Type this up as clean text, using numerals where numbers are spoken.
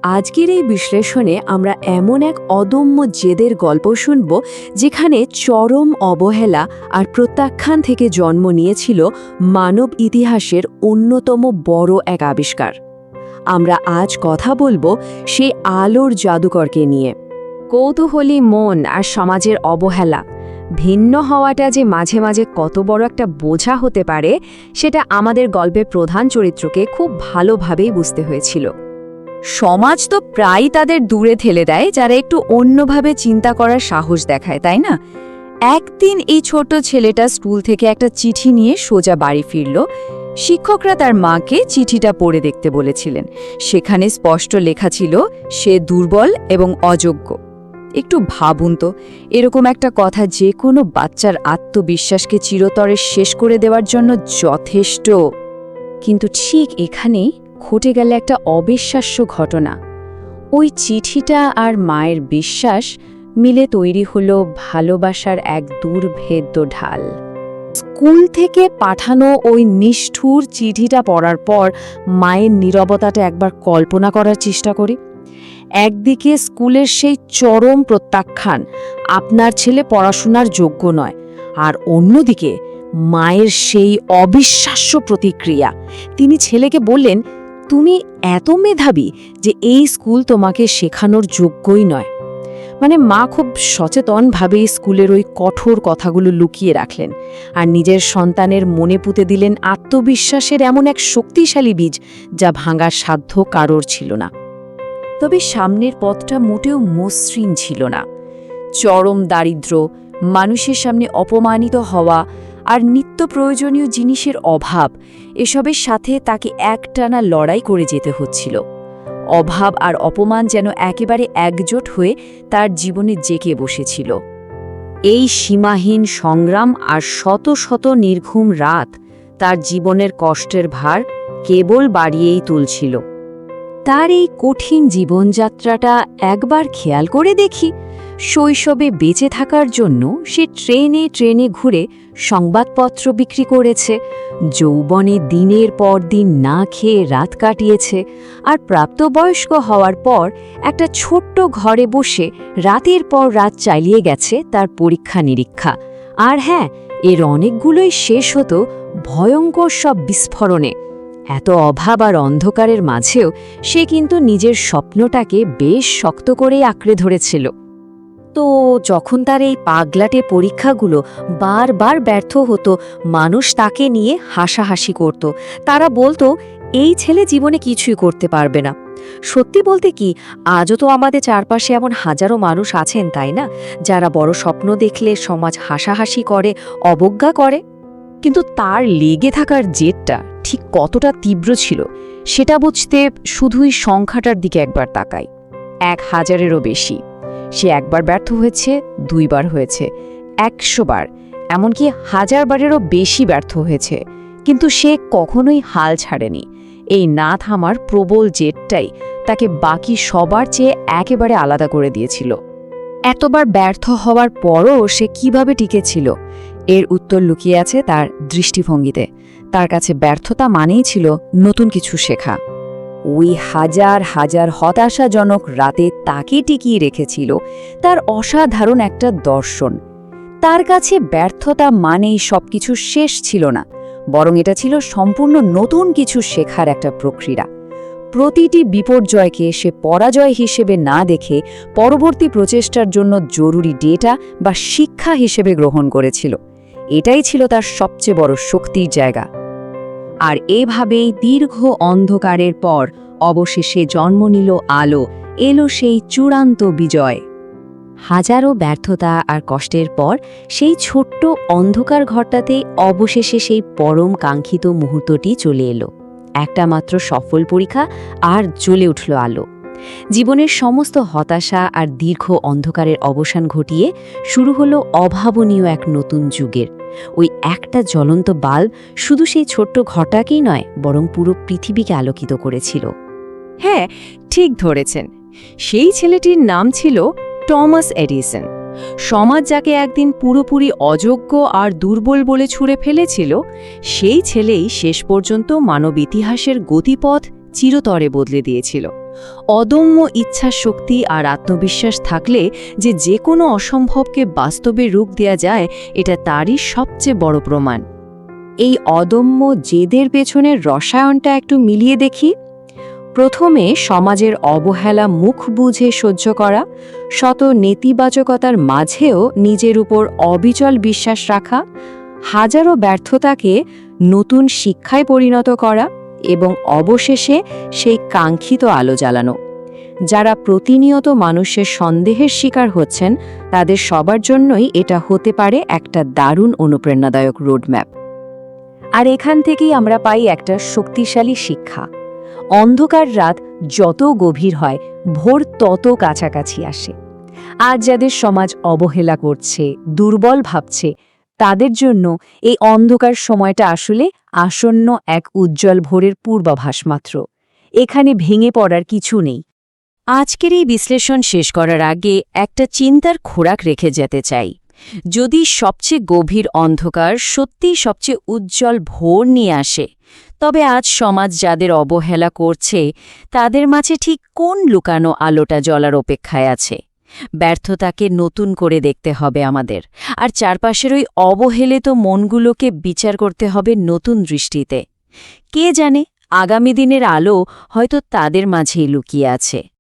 আজকের এই বিশ্লেষণে আমরা এমন এক অদম্য জেদের গল্প শুনব যেখানে চরম অবহেলা আর প্রত্যাখ্যান থেকে জন্ম নিয়েছিল মানব ইতিহাসের অন্যতম বড় এক আবিষ্কার। আমরা আজ কথা বলবো সেই আলোর জাদুকরকে নিয়ে। কৌতূহলী মন আর সমাজের অবহেলা, ভিন্ন হওয়াটা যে মাঝে মাঝে কত বড় একটা বোঝা হতে পারে সেটা আমাদের গল্পের প্রধান চরিত্রকে খুব ভালোভাবেই বুঝতে হয়েছিল। সমাজ তো প্রায়ই তাদের দূরে ঠেলে দেয় যারা একটু অন্যভাবে চিন্তা করার সাহস দেখায়, তাই না? একদিন এই ছোট ছেলেটা স্কুল থেকে একটা চিঠি নিয়ে সোজা বাড়ি ফিরল। শিক্ষকরা তার মাকে চিঠিটা পড়ে দেখতে বলেছিলেন। সেখানে স্পষ্ট লেখা ছিল সে দুর্বল এবং অযোগ্য। একটু ভাবুন তো, এরকম একটা কথা যে কোনো বাচ্চার আত্মবিশ্বাসকে চিরতরে শেষ করে দেওয়ার জন্য যথেষ্ট। কিন্তু ঠিক এখানেই ঘটে গেল একটা অবিশ্বাস্য ঘটনা। ওই চিঠিটা আর মায়ের বিশ্বাস মিলে তৈরি হলো ভালোবাসার এক দুর্ভেদ্য ঢাল। স্কুল থেকে পাঠানো ওই নিষ্ঠুর চিঠিটা পড়ার পর মায়ের নীরবতাটা একবার কল্পনা করার চেষ্টা করি। একদিকে স্কুলের সেই চরম প্রত্যাখ্যান, আপনার ছেলে পড়াশোনার যোগ্য নয়, আর অন্যদিকে মায়ের সেই অবিশ্বাস্য প্রতিক্রিয়া। তিনি ছেলেকে বললেন, তুমি এত মেধাবী যে এই স্কুল তোমাকে শেখানোর যোগ্যই নয়। মানে মা খুব সচেতনভাবে স্কুলের ওই কঠোর কথাগুলো লুকিয়ে রাখলেন আর নিজের সন্তানের মনে পুঁতে দিলেন আত্মবিশ্বাসের এমন এক শক্তিশালী বীজ যা ভাঙার সাধ্য কারোর ছিল না। তবে সামনের পথটা মোটেও মসৃণ ছিল না। চরম দারিদ্র্য, মানুষের সামনে অপমানিত হওয়া আর নিত্য প্রয়োজনীয় জিনিসের অভাব, এসবের সাথে তাকে একটানা লড়াই করে যেতে হচ্ছিল। অভাব আর অপমান যেন একেবারে একজোট হয়ে তার জীবনে জেঁকে বসেছিল। এই সীমাহীন সংগ্রাম আর শত শত নির্ঘুম রাত তার জীবনের কষ্টের ভার কেবল বাড়িয়েই তুলছিল। তার এই কঠিন জীবনযাত্রাটা একবার খেয়াল করে দেখি। শৈশবে বেঁচে থাকার জন্য সে ট্রেনে ট্রেনে ঘুরে সংবাদপত্র বিক্রি করেছে, যৌবনে দিনের পর দিন না খেয়ে রাত কাটিয়েছে, আর প্রাপ্তবয়স্ক হওয়ার পর একটা ছোট্ট ঘরে বসে রাতের পর রাত চালিয়ে গেছে তার পরীক্ষা নিরীক্ষা। আর হ্যাঁ, এর অনেকগুলোই শেষ হতো ভয়ঙ্কর সব বিস্ফোরণে। এত অভাব আর অন্ধকারের মাঝেও সে কিন্তু নিজের স্বপ্নটাকে বেশ শক্ত করেই আঁকড়ে ধরেছিল। তো যখন তার এই পাগলাটে পরীক্ষাগুলো বারবার ব্যর্থ হতো, মানুষ তাকে নিয়ে হাসাহাসি করত। তারা বলতো, এই ছেলে জীবনে কিছুই করতে পারবে না। সত্যি বলতে কি, আজও তো আমাদের চারপাশে এমন হাজারো মানুষ আছেন, তাই না, যারা বড় স্বপ্ন দেখলে সমাজ হাসাহাসি করে, অবজ্ঞা করে। কিন্তু তার লেগে থাকার জেদটা ঠিক কতটা তীব্র ছিল সেটা বুঝতে শুধুই সংখ্যাটার দিকে একবার তাকাই। 1000-এরও বেশি। সে একবার ব্যর্থ হয়েছে, 2 বার হয়েছে, 100 বার, এমনকি 1000 বারেরও বেশি ব্যর্থ হয়েছে। কিন্তু সে কখনোই হাল ছাড়েনি। এই না থামার প্রবল জেদটাই তাকে বাকি সবার চেয়ে একেবারে আলাদা করে দিয়েছিল। এতবার ব্যর্থ হওয়ার পরও সে কিভাবে টিকেছিল? এর উত্তর লুকিয়ে আছে তার দৃষ্টিভঙ্গিতে। তার কাছে ব্যর্থতা মানেই ছিল নতুন কিছু শেখা। ওই হাজার হাজার হতাশাজনক রাতে তাকে টিকিয়ে রেখেছিল তার অসাধারণ একটা দর্শন। তার কাছে ব্যর্থতা মানেই সবকিছু শেষ ছিল না, বরং এটা ছিল সম্পূর্ণ নতুন কিছু শেখার একটা প্রক্রিয়া। প্রতিটি বিপর্যয়কে সে পরাজয় হিসেবে না দেখে পরবর্তী প্রচেষ্টার জন্য জরুরি ডেটা বা শিক্ষা হিসেবে গ্রহণ করেছিল। এটাই ছিল তার সবচেয়ে বড় শক্তির জায়গা। আর এভাবেই দীর্ঘ অন্ধকারের পর অবশেষে জন্ম নিল আলো, এলো সেই চূড়ান্ত বিজয়। হাজারো ব্যর্থতা আর কষ্টের পর সেই ছোট্ট অন্ধকার ঘরটাতে অবশেষে সেই পরম কাঙ্ক্ষিত মুহূর্তটি চলে এলো। একটা মাত্র সফল পরীক্ষা, আর জ্বলে উঠল আলো। জীবনের সমস্ত হতাশা আর দীর্ঘ অন্ধকারের অবসান ঘটিয়ে শুরু হলো অভাবনীয় এক নতুন যুগের। ওই একটা জ্বলন্ত বাল্ব শুধু সেই ছোট্ট ঘরটাকেই নয়, বরং পুরো পৃথিবীকে আলোকিত করেছিল। হ্যাঁ, ঠিক ধরেছেন। সেই ছেলেটির নাম ছিল টমাস এডিসন। সমাজ যাকে একদিন পুরোপুরি অযোগ্য আর দুর্বল বলে ছুঁড়ে ফেলেছিল, সেই ছেলেই শেষ পর্যন্ত মানব ইতিহাসের গতিপথ চিরতরে বদলে দিয়েছিল। অদম্য ইচ্ছা শক্তি আর আত্মবিশ্বাস থাকলে যে কোনো অসম্ভবকে বাস্তবে রূপ দেয়া যায়, এটা তারই সবচেয়ে বড় প্রমাণ। এই অদম্য জেদের পেছনের রসায়নটা একটু মিলিয়ে দেখি। প্রথমে সমাজের অবহেলা মুখ বুঝে সহ্য করা, শত নেতিবাচকতার মাঝেও নিজের উপর অবিচল বিশ্বাস রাখা, হাজারো ব্যর্থতাকে নতুন শিক্ষায় পরিণত করা এবং অবশেষে সেই কাঙ্ক্ষিত আলো জ্বালানো। যারা প্রতিনিয়ত মানুষের সন্দেহের শিকার হচ্ছেন, তাদের সবার জন্যই এটা হতে পারে একটা দারুণ অনুপ্রেরণাদায়ক রোডম্যাপ। আর এখান থেকেই আমরা পাই একটা শক্তিশালী শিক্ষা। অন্ধকার রাত যত গভীর হয়, ভোর তত কাছাকাছি আসে। আজ যাদের সমাজ অবহেলা করছে, দুর্বল ভাবছে, তাদের জন্য এই অন্ধকার সময়টা আসলে আসন্ন এক উজ্জ্বল ভোরের পূর্বাভাস মাত্র। এখানে ভেঙে পড়ার কিছু নেই। আজকের এই বিশ্লেষণ শেষ করার আগে একটা চিন্তার খোরাক রেখে যেতে চাই। যদি সবচেয়ে গভীর অন্ধকার সত্যিই সবচেয়ে উজ্জ্বল ভোর নিয়ে আসে, তবে আজ সমাজ যাদের অবহেলা করছে, তাদের মাঝে ঠিক কোন লুকানো আলোটা জ্বলার অপেক্ষায় আছে? ব্যর্থতাকে নতুন করে দেখতে হবে আমাদের, আর চারপাশের ওই অবহেলিত মনগুলোকে বিচার করতে হবে নতুন দৃষ্টিতে। কে জানে, আগামী দিনের আলো হয়তো তাদের মাঝেই লুকিয়ে আছে।